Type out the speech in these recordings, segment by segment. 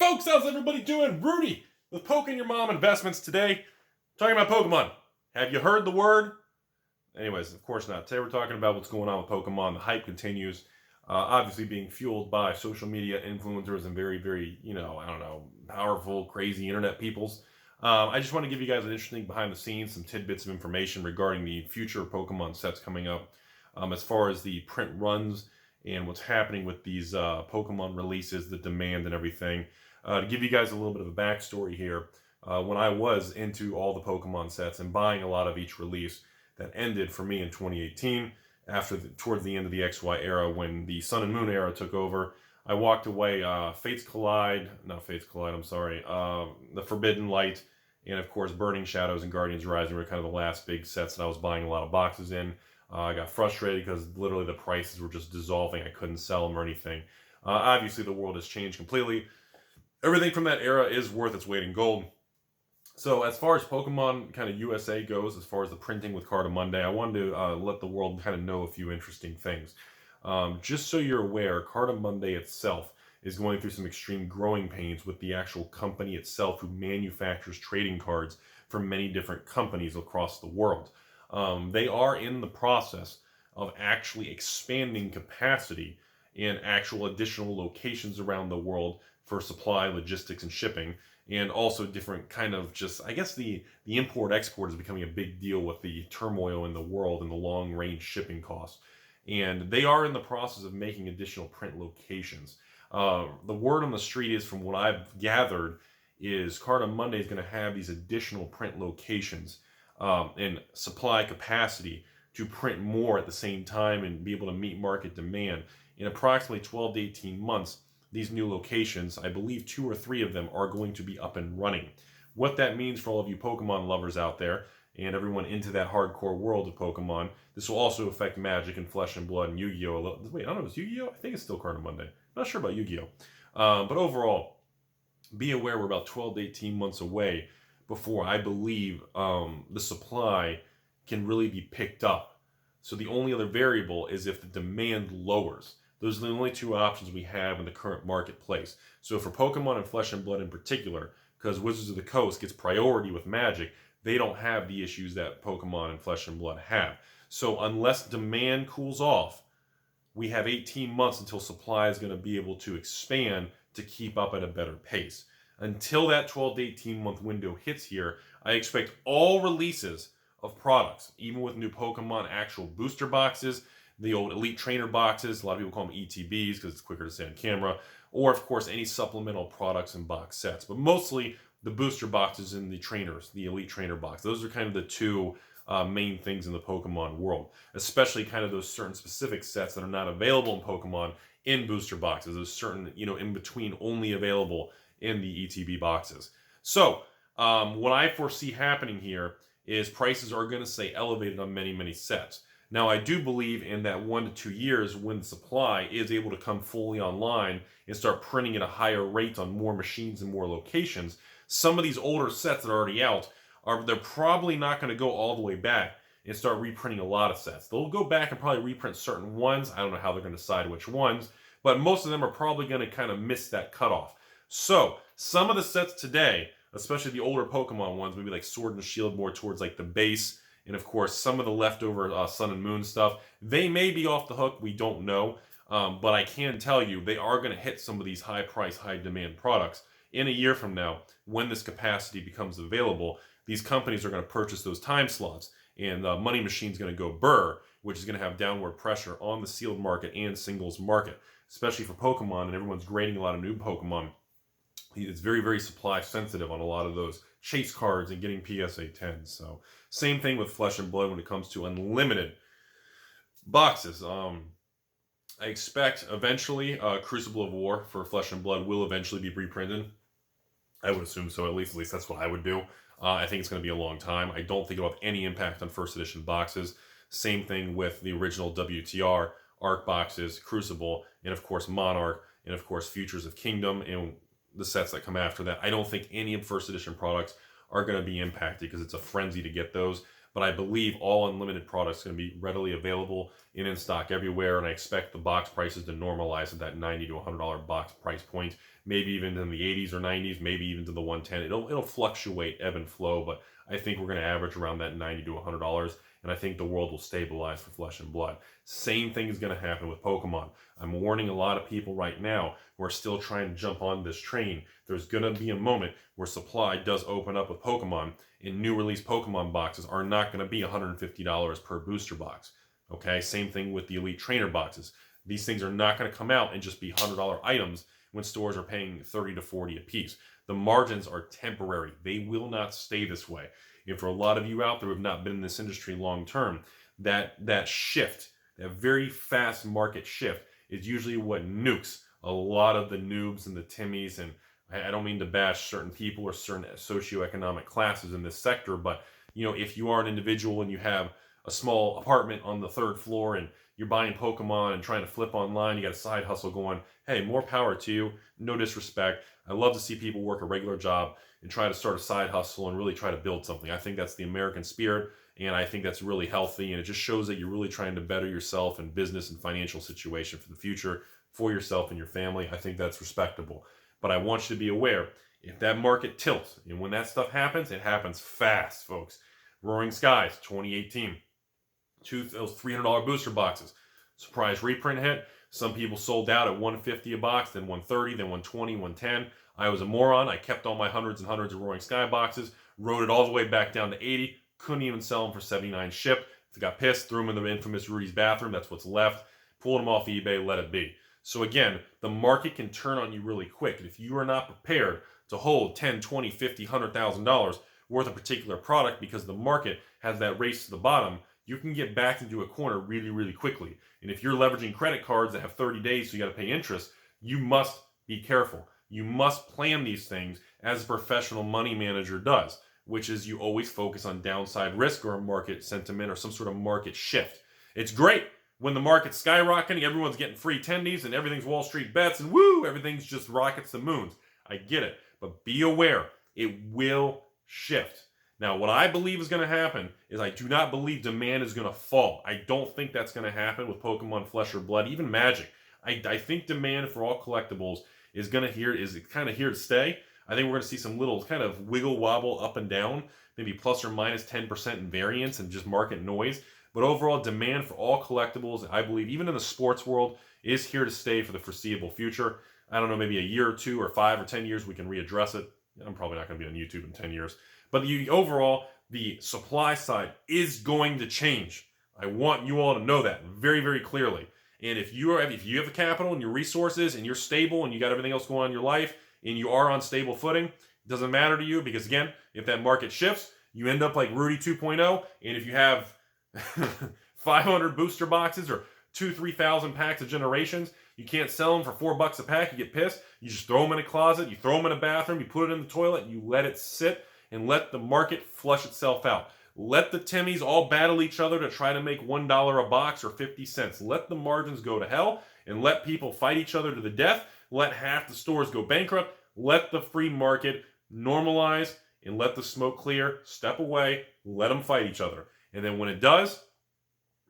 Folks, how's everybody doing? Rudy with Poking Your Mom Investments today. Talking about Pokemon. Have you heard the word? Anyways, of course not. Today we're talking about what's going on with Pokemon. The hype continues. Obviously being fueled by social media influencers and very, powerful, crazy internet peoples. I just want to give you guys an interesting behind the scenes, some tidbits of information regarding the future Pokemon sets coming up. As far as the print runs and what's happening with these Pokemon releases, the demand and everything. To give you guys a little bit of a backstory here, when I was into all the Pokemon sets and buying a lot of each release, that ended for me in 2018 towards the end of the XY era when the Sun and Moon era took over. I walked away. The Forbidden Light, and of course Burning Shadows and Guardians Rising were kind of the last big sets that I was buying a lot of boxes in. I got frustrated because literally the prices were just dissolving. I couldn't sell them or anything. Obviously the world has changed completely. Everything from that era is worth its weight in gold. So as far as Pokemon kind of USA goes, as far as the printing with Card of Monday, I wanted to let the world kind of know a few interesting things. Just so you're aware, Card of Monday itself is going through some extreme growing pains with the actual company itself who manufactures trading cards for many different companies across the world. They are in the process of actually expanding capacity in actual additional locations around the world for supply, logistics, and shipping, and also different kind of the import-export is becoming a big deal with the turmoil in the world and the long-range shipping costs. And they are in the process of making additional print locations. The word on the street is, from what I've gathered, is Card of Monday is going to have these additional print locations and supply capacity to print more at the same time and be able to meet market demand. In approximately 12 to 18 months, these new locations, I believe 2 or 3 of them, are going to be up and running. What that means for all of you Pokemon lovers out there and everyone into that hardcore world of Pokemon, this will also affect Magic and Flesh and Blood and Yu-Gi-Oh! I don't know, is Yu-Gi-Oh? I think it's still Card of Monday. Not sure about Yu-Gi-Oh! But overall, be aware we're about 12 to 18 months away before I believe the supply can really be picked up. So the only other variable is if the demand lowers. Those are the only 2 options we have in the current marketplace. So for Pokemon and Flesh and Blood in particular, because Wizards of the Coast gets priority with Magic, they don't have the issues that Pokemon and Flesh and Blood have. So unless demand cools off, we have 18 months until supply is going to be able to expand to keep up at a better pace. Until that 12 to 18 month window hits here, I expect all releases of products, even with new Pokemon actual booster boxes, the old Elite Trainer boxes, a lot of people call them ETBs because it's quicker to say on camera, or of course any supplemental products and box sets, but mostly the booster boxes and the trainers, the Elite Trainer box. Those are kind of the 2 main things in the Pokemon world, especially kind of those certain specific sets that are not available in Pokemon in booster boxes, those certain, in between only available in the ETB boxes. So what I foresee happening here is prices are going to stay elevated on many, many sets. Now, I do believe in that 1 to 2 years when the supply is able to come fully online and start printing at a higher rate on more machines and more locations, some of these older sets that are already out, they're probably not going to go all the way back and start reprinting a lot of sets. They'll go back and probably reprint certain ones. I don't know how they're going to decide which ones, but most of them are probably going to kind of miss that cutoff. So, some of the sets today, especially the older Pokemon ones, maybe like Sword and Shield more towards like the base, and of course, some of the leftover Sun and Moon stuff, they may be off the hook, we don't know. But I can tell you, they are going to hit some of these high price, high demand products. In a year from now, when this capacity becomes available, these companies are going to purchase those time slots. And the money machine's going to go burr, which is going to have downward pressure on the sealed market and singles market. Especially for Pokemon, and everyone's grading a lot of new Pokemon. It's very, very supply sensitive on a lot of those chase cards and getting PSA 10s. So same thing with Flesh and Blood when it comes to unlimited boxes. I expect eventually Crucible of War for Flesh and Blood will eventually be reprinted. I would assume so. At least that's what I would do. I think it's going to be a long time. I don't think it'll have any impact on first edition boxes. Same thing with the original WTR, Arc boxes, Crucible, and of course Monarch, and of course Futures of Kingdom, and the sets that come after that. I don't think any of first edition products are going to be impacted because it's a frenzy to get those. But I believe all unlimited products are going to be readily available in stock everywhere, and I expect the box prices to normalize at that $90 to $100 box price point maybe even in the 80s or 90s, maybe even to the 110. It'll fluctuate, ebb and flow, but I think we're going to average around that $90 to $100, and I think the world will stabilize for Flesh and Blood. Same thing is going to happen with Pokemon. I'm warning a lot of people right now who are still trying to jump on this train. There's going to be a moment where supply does open up with Pokemon, and new release Pokemon boxes are not going to be $150 per booster box. Okay, same thing with the Elite Trainer boxes. These things are not going to come out and just be $100 items when stores are paying $30 to $40 a piece. The margins are temporary. They will not stay this way. And for a lot of you out there who have not been in this industry long term, that shift, that very fast market shift, is usually what nukes a lot of the noobs and the Timmies. And I don't mean to bash certain people or certain socioeconomic classes in this sector, but if you are an individual and you have a small apartment on the 3rd floor and you're buying Pokemon and trying to flip online, you got a side hustle going, hey, more power to you. No disrespect. I love to see people work a regular job and try to start a side hustle and really try to build something. I think that's the American spirit, and I think that's really healthy, and it just shows that you're really trying to better yourself in business and financial situation for the future, for yourself and your family. I think that's respectable. But I want you to be aware, if that market tilts, and when that stuff happens, it happens fast, folks. Roaring Skies, 2018. Those $300 booster boxes. Surprise reprint hit. Some people sold out at $150 a box, then $130, then $120, $110. I was a moron. I kept all my hundreds and hundreds of Roaring Sky boxes, rode it all the way back down to $80. Couldn't even sell them for $79 ship. I got pissed, threw them in the infamous Rudy's bathroom. That's what's left. Pulled them off eBay, let it be. So again, the market can turn on you really quick. And if you are not prepared to hold $10, $20, $50, $100,000 worth of a particular product because the market has that race to the bottom, you can get backed into a corner really, really quickly. And if you're leveraging credit cards that have 30 days, so you got to pay interest, you must be careful. You must plan these things as a professional money manager does, which is you always focus on downside risk or a market sentiment or some sort of market shift. It's great when the market's skyrocketing, everyone's getting free tendies and everything's Wall Street bets and woo, everything's just rockets to moons. I get it, but be aware, it will shift. Now, what I believe is going to happen is I do not believe demand is going to fall. I don't think that's going to happen with Pokemon Flesh or Blood, even Magic. I think demand for all collectibles is kind of here to stay. I think we're going to see some little kind of wiggle wobble up and down, maybe plus or minus 10% in variance and just market noise. But overall, demand for all collectibles, I believe, even in the sports world, is here to stay for the foreseeable future. I don't know, maybe a year or two or 5 or 10 years we can readdress it. I'm probably not going to be on YouTube in 10 years. But overall, the supply side is going to change. I want you all to know that very, very clearly. And if you have the capital and your resources and you're stable and you got everything else going on in your life and you are on stable footing, it doesn't matter to you because, again, if that market shifts, you end up like Rudy 2.0. And if you have 500 booster boxes or 2,000-3,000 packs of Generations, you can't sell them for $4 a pack. You get pissed. You just throw them in a closet. You throw them in a bathroom. You put it in the toilet. And you let it sit and let the market flush itself out. Let the Timmies all battle each other to try to make $1 a box or 50 cents. Let the margins go to hell and let people fight each other to the death. Let half the stores go bankrupt. Let the free market normalize and let the smoke clear. Step away. Let them fight each other. And then when it does,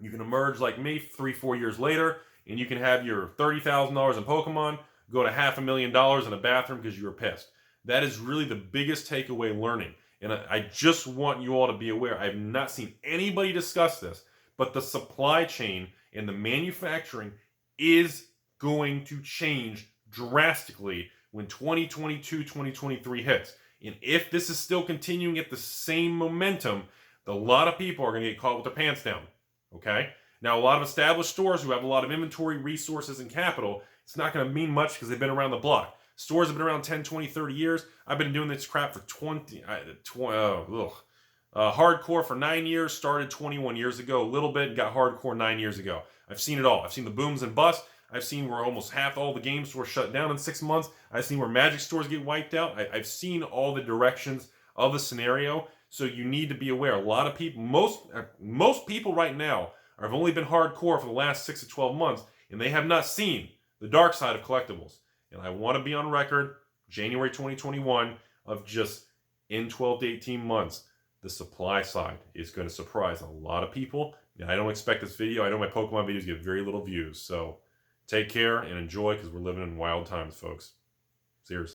you can emerge like me 3-4 years later and you can have your $30,000 in Pokemon go to $500,000 in a bathroom because you were pissed. That is really the biggest takeaway learning. And I just want you all to be aware. I have not seen anybody discuss this, but the supply chain and the manufacturing is going to change drastically when 2022, 2023 hits. And if this is still continuing at the same momentum, a lot of people are going to get caught with their pants down. Okay? Now, a lot of established stores who have a lot of inventory, resources, and capital, it's not going to mean much because they've been around the block. Stores have been around 10, 20, 30 years. I've been doing this crap for hardcore for 9 years, started 21 years ago, a little bit, got hardcore 9 years ago. I've seen it all. I've seen the booms and busts. I've seen where almost half all the game stores shut down in 6 months. I've seen where Magic stores get wiped out. I've seen all the directions of the scenario. So you need to be aware. A lot of people, most people right now have only been hardcore for the last 6 to 12 months, and they have not seen the dark side of collectibles. And I want to be on record, January 2021, of just in 12 to 18 months, the supply side is going to surprise a lot of people. And I don't expect this video. I know my Pokemon videos get very little views. So take care and enjoy because we're living in wild times, folks. Cheers.